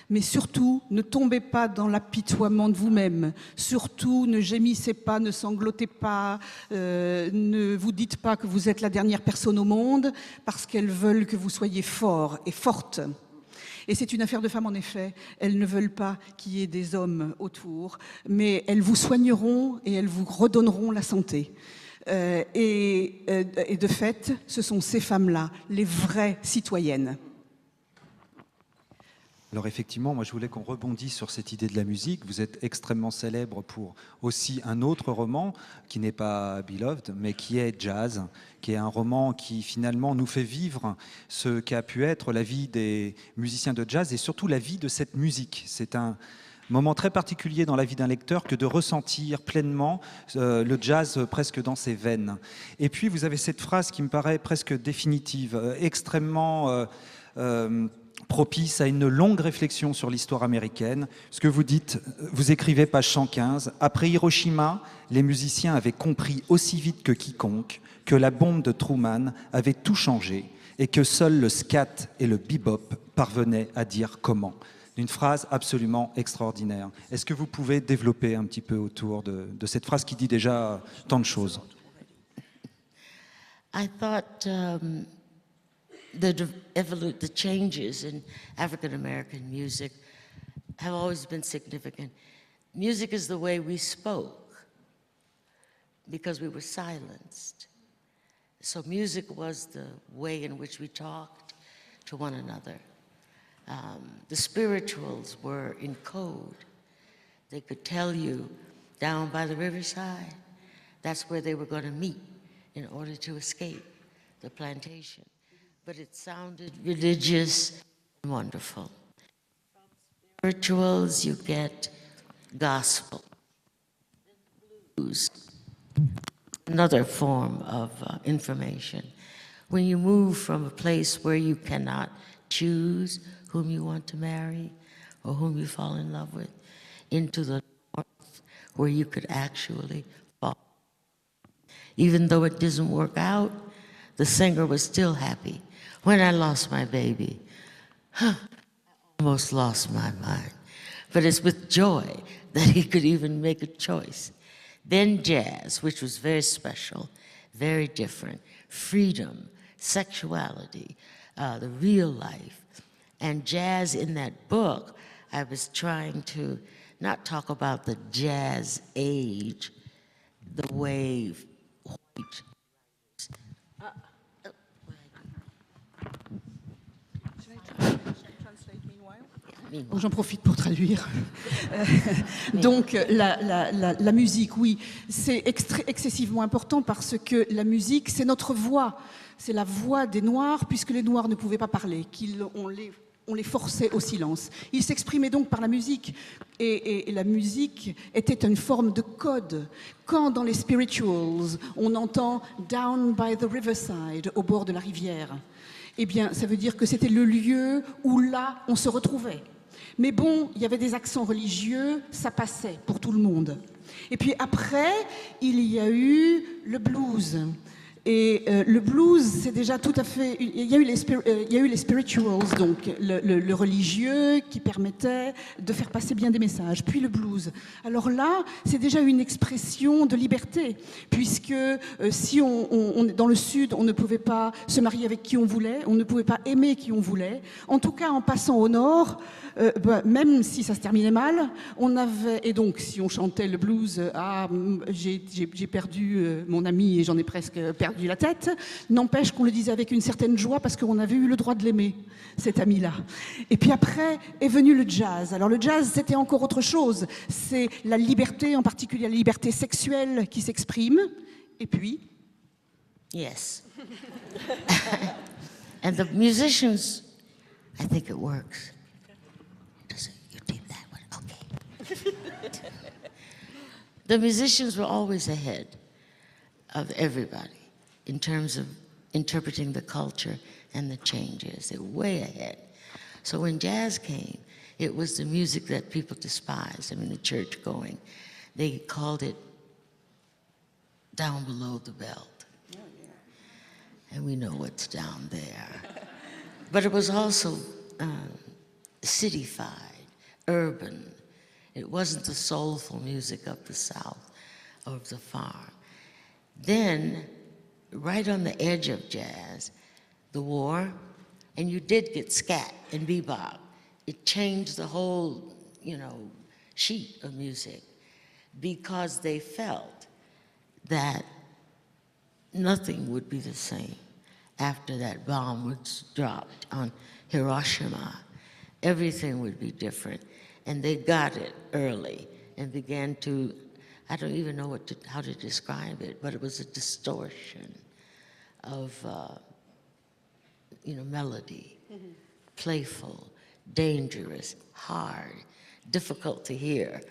[SPEAKER 5] mais surtout, ne tombez pas dans l'apitoiement de vous-même. Surtout, ne gémissez pas, ne sanglotez pas, ne vous dites pas que vous êtes la dernière personne au monde, parce qu'elles veulent que vous soyez fort et forte. Et c'est une affaire de femmes, en effet. Elles ne veulent pas qu'il y ait des hommes autour, mais elles vous soigneront et elles vous redonneront la santé. Et de fait, ce sont ces femmes-là, les vraies citoyennes.
[SPEAKER 2] Alors effectivement, moi je voulais qu'on rebondisse sur cette idée de la musique. Vous êtes extrêmement célèbre pour aussi un autre roman qui n'est pas Beloved, mais qui est Jazz, qui est un roman qui finalement nous fait vivre ce qu'a pu être la vie des musiciens de jazz et surtout la vie de cette musique. C'est un moment très particulier dans la vie d'un lecteur que de ressentir pleinement le jazz presque dans ses veines. Et puis vous avez cette phrase qui me paraît presque définitive, extrêmement propice à une longue réflexion sur l'histoire américaine. Ce que vous dites, vous écrivez page 115, « Après Hiroshima, les musiciens avaient compris aussi vite que quiconque que la bombe de Truman avait tout changé et que seul le scat et le bebop parvenaient à dire comment ». Une phrase absolument extraordinaire. Est-ce que vous pouvez développer un petit peu autour de cette phrase qui dit déjà tant de choses?
[SPEAKER 4] I thought the changes in African American music have always been significant. Music is the way we spoke because we were silenced. So music was the way in which we talked to one another. The spirituals were in code. They could tell you down by the riverside, that's where they were going to meet in order to escape the plantation. But it sounded religious and wonderful. From spirituals, you get gospel, blues, another form of information. When you move from a place where you cannot choose whom you want to marry or whom you fall in love with, into the north where you could actually fall. Even though it didn't work out, the singer was still happy. When I lost my baby, I almost lost my mind. But it's with joy that he could even make a choice. Then jazz, which was very special, very different. Freedom, sexuality, the real life. And jazz in that book, I was trying to not talk about the jazz age, the way white.
[SPEAKER 5] J'en profite pour traduire. Donc, la musique, oui, c'est excessivement important parce que la musique, c'est notre voix. C'est la voix des Noirs, puisque les Noirs ne pouvaient pas parler, on les forçait au silence. Ils s'exprimaient donc par la musique. Et la musique était une forme de code. Quand dans les spirituals, on entend « Down by the riverside », au bord de la rivière, eh bien, ça veut dire que c'était le lieu où là, on se retrouvait. Mais bon, il y avait des accents religieux, ça passait pour tout le monde. Et puis après, il y a eu le blues. Et le blues, c'est déjà tout à fait... Il y a eu les spirituals, donc le religieux qui permettait de faire passer bien des messages. Puis le blues. Alors là, c'est déjà une expression de liberté, puisque si on est dans le Sud, on ne pouvait pas se marier avec qui on voulait, on ne pouvait pas aimer qui on voulait. En tout cas, en passant au Nord, même si ça se terminait mal, on avait... Et donc, si on chantait le blues, j'ai perdu mon ami et j'en ai presque perdu la tête, n'empêche qu'on le disait avec une certaine joie parce qu'on avait eu le droit de l'aimer, cet ami-là. Et puis après est venu le jazz. Alors le jazz, c'était encore autre chose. C'est la liberté, en particulier la liberté sexuelle qui s'exprime. Et puis...
[SPEAKER 4] Yes. And the musicians, I think it works. You did that one, okay. The musicians were always ahead of everybody in terms of interpreting the culture and the changes. They were way ahead. So when jazz came, it was the music that people despised. I mean, the church going. They called it down below the belt. Oh, yeah. And we know what's down there. But it was also cityfied, urban. It wasn't the soulful music of the South or of the farm. Then, right on the edge of jazz, the war, and you did get scat and bebop. It changed the whole, sheet of music because they felt that nothing would be the same after that bomb was dropped on Hiroshima. Everything would be different. And they got it early and began to, I don't even know how to describe it, but it was a distortion of, melody, playful, dangerous, hard, difficult to hear,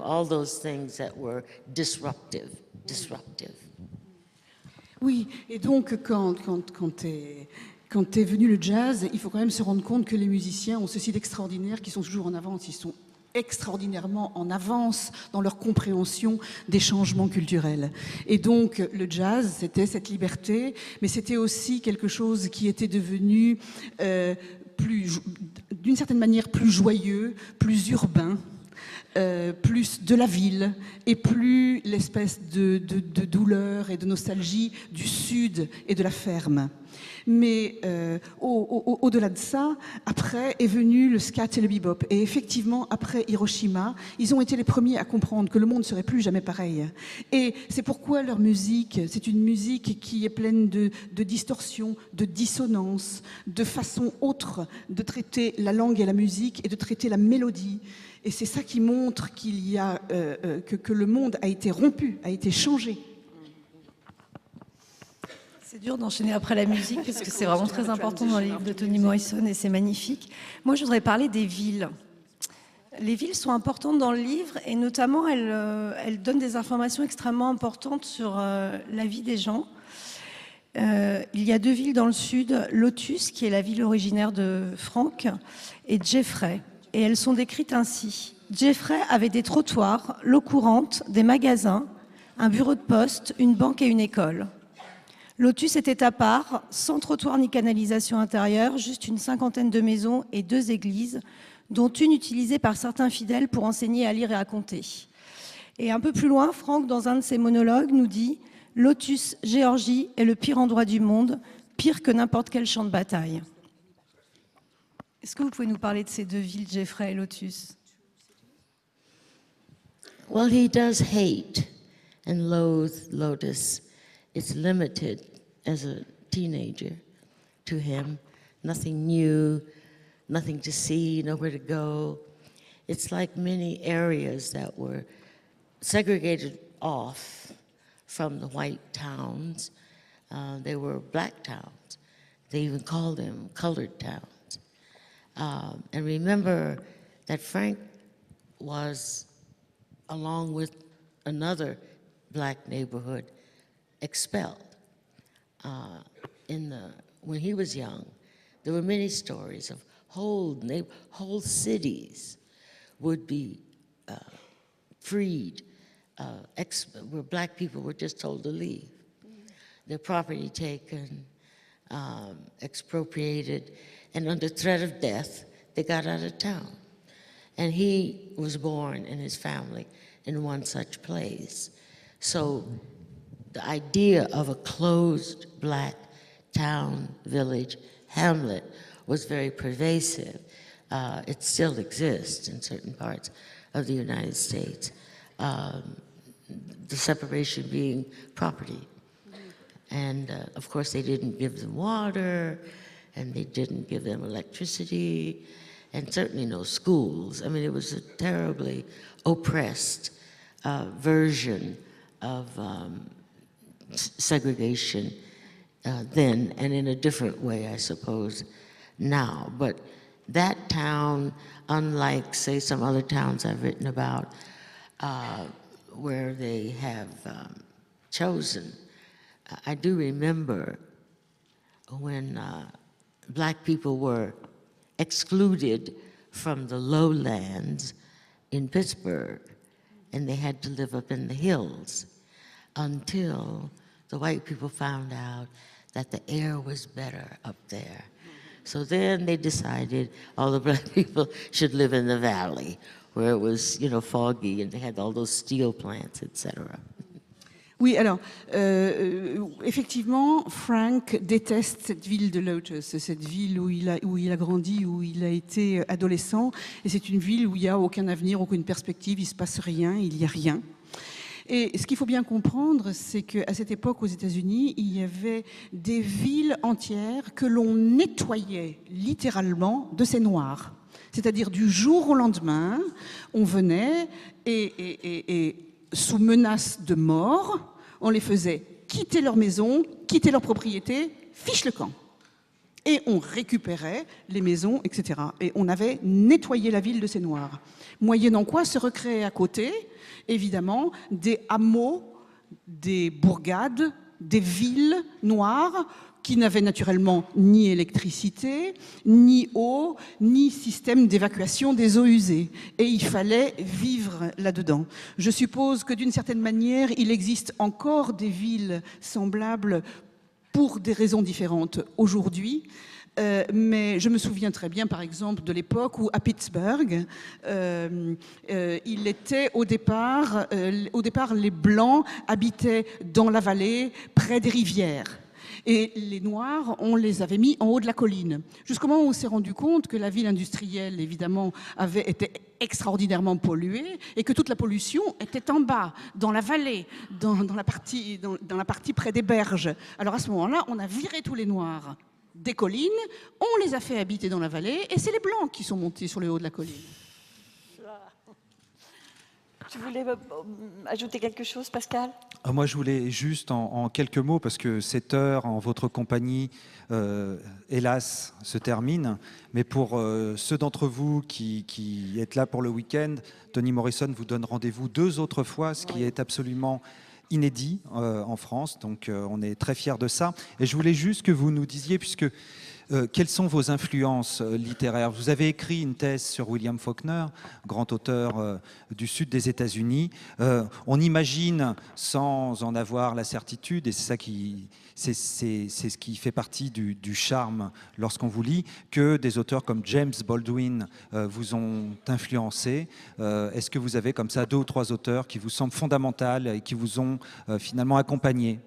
[SPEAKER 4] all those things that were disruptive.
[SPEAKER 5] Oui, et donc quand est venu le jazz, il faut quand même se rendre compte que les musiciens ont ceci d'extraordinaire, qu'ils sont toujours en avance, ils sont extraordinairement en avance dans leur compréhension des changements culturels. Et donc le jazz, c'était cette liberté, mais c'était aussi quelque chose qui était devenu d'une certaine manière plus joyeux, plus urbain, plus de la ville et plus l'espèce de douleur et de nostalgie du sud et de la ferme. Mais au-delà de ça, après est venu le scat et le bebop. Et effectivement, après Hiroshima, ils ont été les premiers à comprendre que le monde ne serait plus jamais pareil. Et c'est pourquoi leur musique, c'est une musique qui est pleine de distorsions, de dissonances, de façons autres de traiter la langue et la musique et de traiter la mélodie. Et c'est ça qui montre qu'il y a, que le monde a été rompu, a été changé.
[SPEAKER 3] C'est dur d'enchaîner après la musique parce que c'est vraiment très important dans les livres de Toni Morrison et c'est magnifique. Moi, je voudrais parler des villes. Les villes sont importantes dans le livre et notamment elles donnent des informations extrêmement importantes sur la vie des gens. Il y a 2 villes dans le sud, Lotus, qui est la ville originaire de Frank, et Jeffrey. Et elles sont décrites ainsi. Jeffrey avait des trottoirs, l'eau courante, des magasins, un bureau de poste, une banque et une école. Lotus était à part, sans trottoir ni canalisation intérieure, juste une 50aine de maisons et 2 églises, dont une utilisée par certains fidèles pour enseigner à lire et à compter. Et un peu plus loin, Franck, dans un de ses monologues, nous dit « Lotus, Géorgie, est le pire endroit du monde. pire que n'importe quel champ de bataille. Est-ce que vous pouvez nous parler de ces deux villes, Jeffrey et Lotus?
[SPEAKER 4] Well, he does hate and loathe Lotus. It's limited as a teenager to him. Nothing new, nothing to see, nowhere to go. It's like many areas that were segregated off from the white towns. They were black towns. They even called them colored towns. And remember that Frank was, along with another black neighborhood, expelled. When he was young, there were many stories of whole cities would be freed, where black people were just told to leave. Their property taken, expropriated, and under threat of death, they got out of town. And he was born and his family in one such place. So the idea of a closed black town, village, hamlet was very pervasive. It still exists in certain parts of the United States. The separation being property. And of course, they didn't give them water, and they didn't give them electricity, and certainly no schools. I mean, it was a terribly oppressed version of segregation then, and in a different way, I suppose, now. But that town, unlike, say, some other towns I've written about, where they have chosen, I do remember when black people were excluded from the lowlands in Pittsburgh, and they had to live up in the hills until the white people found out that the air was better up there. So then they decided all the black people should live in the valley, where it was, you know, foggy, and they had all those steel plants, etc.
[SPEAKER 5] Oui, alors, effectivement, Frank déteste cette ville de Lotus, cette ville où il a grandi, où il a été adolescent, et c'est une ville où il n'y a aucun avenir, aucune perspective, il ne se passe rien, il n'y a rien. Et ce qu'il faut bien comprendre, c'est qu'à cette époque, aux États-Unis, il y avait des villes entières que l'on nettoyait littéralement de ces noirs. C'est-à-dire du jour au lendemain, on venait et sous menace de mort, on les faisait quitter leur maison, quitter leur propriété, fiche le camp. Et on récupérait les maisons, etc. Et on avait nettoyé la ville de ces noirs. Moyennant quoi se recréaient à côté, évidemment, des hameaux, des bourgades, des villes noires qui n'avaient naturellement ni électricité, ni eau, ni système d'évacuation des eaux usées. Et il fallait vivre là-dedans. Je suppose que d'une certaine manière, il existe encore des villes semblables pour des raisons différentes aujourd'hui. Mais je me souviens très bien, par exemple, de l'époque où, à Pittsburgh, il était au départ, les Blancs habitaient dans la vallée, près des rivières. Et les Noirs, on les avait mis en haut de la colline. Jusqu'au moment où on s'est rendu compte que la ville industrielle, évidemment, avait été extraordinairement polluée et que toute la pollution était en bas, dans la vallée, dans la partie près des berges. Alors à ce moment-là, on a viré tous les Noirs des collines, on les a fait habiter dans la vallée, et c'est les Blancs qui sont montés sur le haut de la colline.
[SPEAKER 1] Tu voulais ajouter quelque chose, Pascal ?
[SPEAKER 2] Moi, je voulais juste en quelques mots, parce que cette heure en votre compagnie, hélas, se termine. Mais pour ceux d'entre vous qui êtes là pour le week-end, Toni Morrison vous donne rendez-vous 2 autres fois, ce qui est absolument inédit en France. Donc, on est très fiers de ça. Et je voulais juste que vous nous disiez, puisque quelles sont vos influences littéraires ? Vous avez écrit une thèse sur William Faulkner, grand auteur du sud des États-Unis. On imagine, sans en avoir la certitude, et c'est ce qui fait partie du charme lorsqu'on vous lit, que des auteurs comme James Baldwin vous ont influencé. Est-ce que vous avez comme ça 2 ou 3 auteurs qui vous semblent fondamentaux et qui vous ont finalement accompagné ?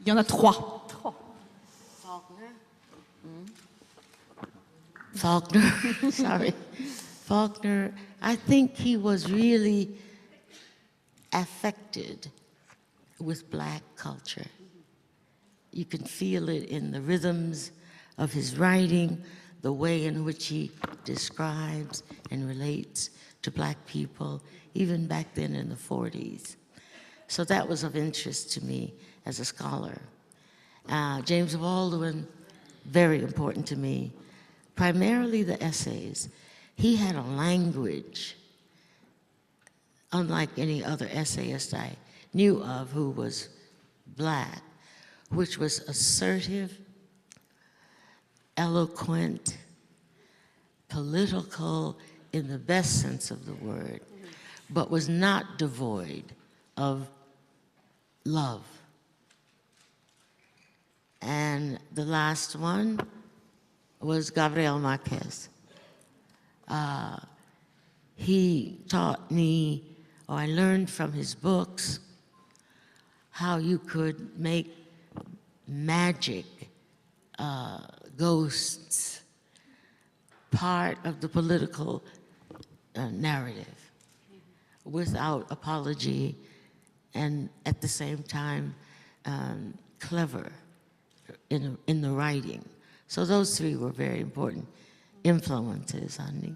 [SPEAKER 5] Il y en a 3.
[SPEAKER 4] Faulkner, sorry. Faulkner, I think he was really affected with black culture. You can feel it in the rhythms of his writing, the way in which he describes and relates to black people, even back then in the 40s. So that was of interest to me as a scholar. James Baldwin, very important to me. Primarily the essays. He had a language, unlike any other essayist I knew of who was black, which was assertive, eloquent, political in the best sense of the word, but was not devoid of love. And the last one was Gabriel Marquez. He taught me, or I learned from his books, how you could make magic ghosts part of the political narrative without apology and at the same time clever in the writing. So those three were very important influences on me.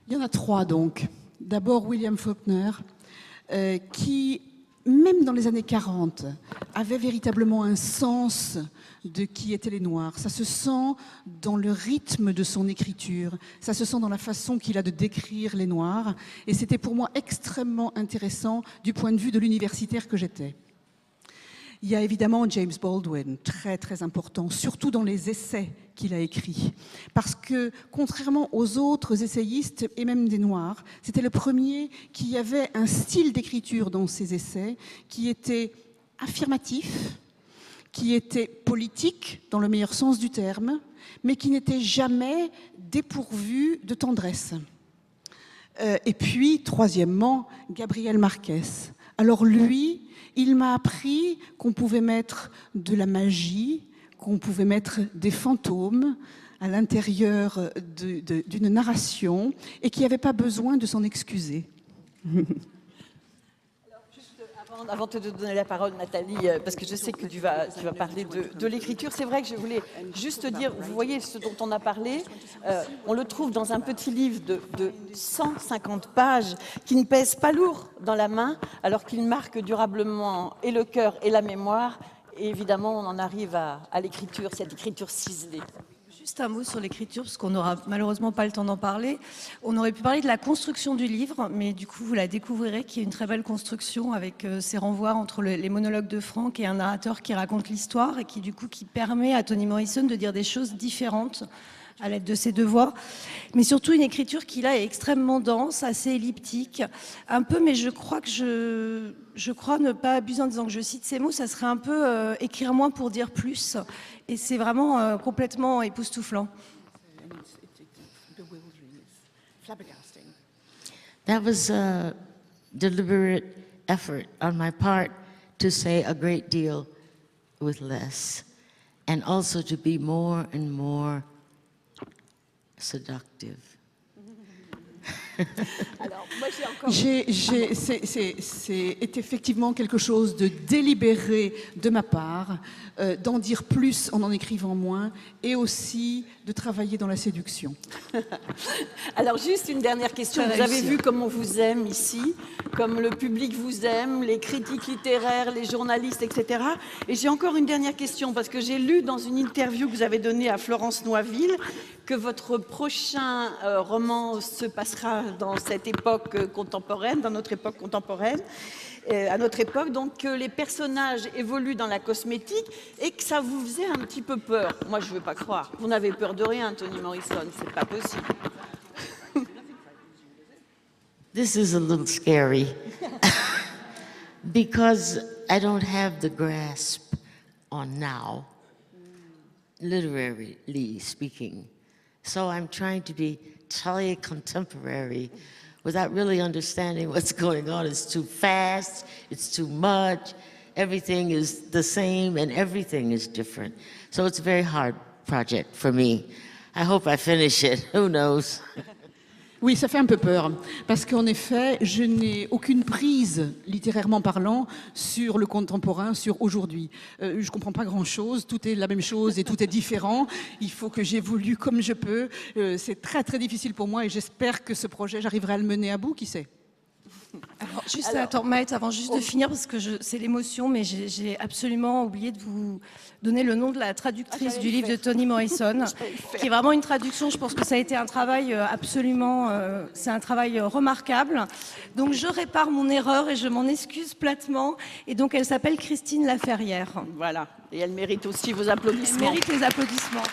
[SPEAKER 5] Il y en a 3 donc. D'abord William Faulkner, qui, même dans les années 40, avait véritablement un sens de qui étaient les Noirs. Ça se sent dans le rythme de son écriture, ça se sent dans la façon qu'il a de décrire les Noirs, et c'était pour moi extrêmement intéressant du point de vue de l'universitaire que j'étais. Il y a évidemment James Baldwin, très très important, surtout dans les essais qu'il a écrits. Parce que, contrairement aux autres essayistes, et même des Noirs, c'était le premier qui avait un style d'écriture dans ses essais qui était affirmatif, qui était politique, dans le meilleur sens du terme, mais qui n'était jamais dépourvu de tendresse. Et puis, troisièmement, Gabriel Marquez. Alors lui, il m'a appris qu'on pouvait mettre de la magie, qu'on pouvait mettre des fantômes à l'intérieur d'une narration et qu'il n'y avait pas besoin de s'en excuser.
[SPEAKER 1] Avant de te donner la parole, Nathalie, parce que je sais que tu vas parler de l'écriture, c'est vrai que je voulais juste dire, vous voyez ce dont on a parlé, on le trouve dans un petit livre de 150 pages qui ne pèse pas lourd dans la main, alors qu'il marque durablement et le cœur et la mémoire. Et évidemment, on en arrive à l'écriture, cette écriture ciselée.
[SPEAKER 3] Juste un mot sur l'écriture, parce qu'on n'aura malheureusement pas le temps d'en parler. On aurait pu parler de la construction du livre, mais du coup, vous la découvrirez, qui est une très belle construction avec ces renvois entre les monologues de Franck et un narrateur qui raconte l'histoire et qui, du coup, qui permet à Toni Morrison de dire des choses différentes à l'aide de ses deux voix. Mais surtout, une écriture qui, là, est extrêmement dense, assez elliptique, un peu, mais je crois ne pas abuser en disant que je cite ces mots, ça serait un peu écrire moins pour dire plus. Et c'est vraiment complètement époustouflant.
[SPEAKER 4] That was a deliberate effort on my part to say a great deal with less, and also to be more and more seductive.
[SPEAKER 1] Alors, moi, j'ai encore...
[SPEAKER 5] C'est effectivement quelque chose de délibéré de ma part, d'en dire plus en écrivant moins, et aussi de travailler dans la séduction.
[SPEAKER 1] Alors, juste une dernière question. Vous avez vu comme on vous aime ici, comme le public vous aime, les critiques littéraires, les journalistes, etc. Et j'ai encore une dernière question, parce que j'ai lu dans une interview que vous avez donnée à Florence Noisville que votre prochain roman se passera dans cette époque contemporaine, dans notre époque contemporaine, à notre époque, donc que les personnages évoluent dans la cosmétique et que ça vous faisait un petit peu peur. Moi, je ne veux pas croire. Vous n'avez peur de rien, Toni Morrison, c'est pas possible.
[SPEAKER 4] This is a little scary because I don't have the grasp on now, literarily speaking. So I'm trying to be totally contemporary without really understanding what's going on. It's too fast, it's too much, everything is the same and everything is different. So it's a very hard project for me. I hope I finish it, who knows?
[SPEAKER 5] Oui, ça fait un peu peur, parce qu'en effet, je n'ai aucune prise, littérairement parlant, sur le contemporain, sur aujourd'hui. Je ne comprends pas grand-chose, tout est la même chose et tout est différent. Il faut que j'évolue comme je peux. C'est très très difficile pour moi et j'espère que ce projet, j'arriverai à le mener à bout, qui sait.
[SPEAKER 3] Alors, juste, attends, Maët, avant juste de finir, parce que c'est l'émotion, mais j'ai absolument oublié de vous donner le nom de la traductrice du livre de Toni Morrison, qui est vraiment une traduction. Je pense que ça a été un travail absolument, c'est un travail remarquable. Donc je répare mon erreur et je m'en excuse platement. Et donc elle s'appelle Christine Laferrière.
[SPEAKER 1] Voilà, et elle mérite aussi vos applaudissements.
[SPEAKER 3] Elle mérite les applaudissements.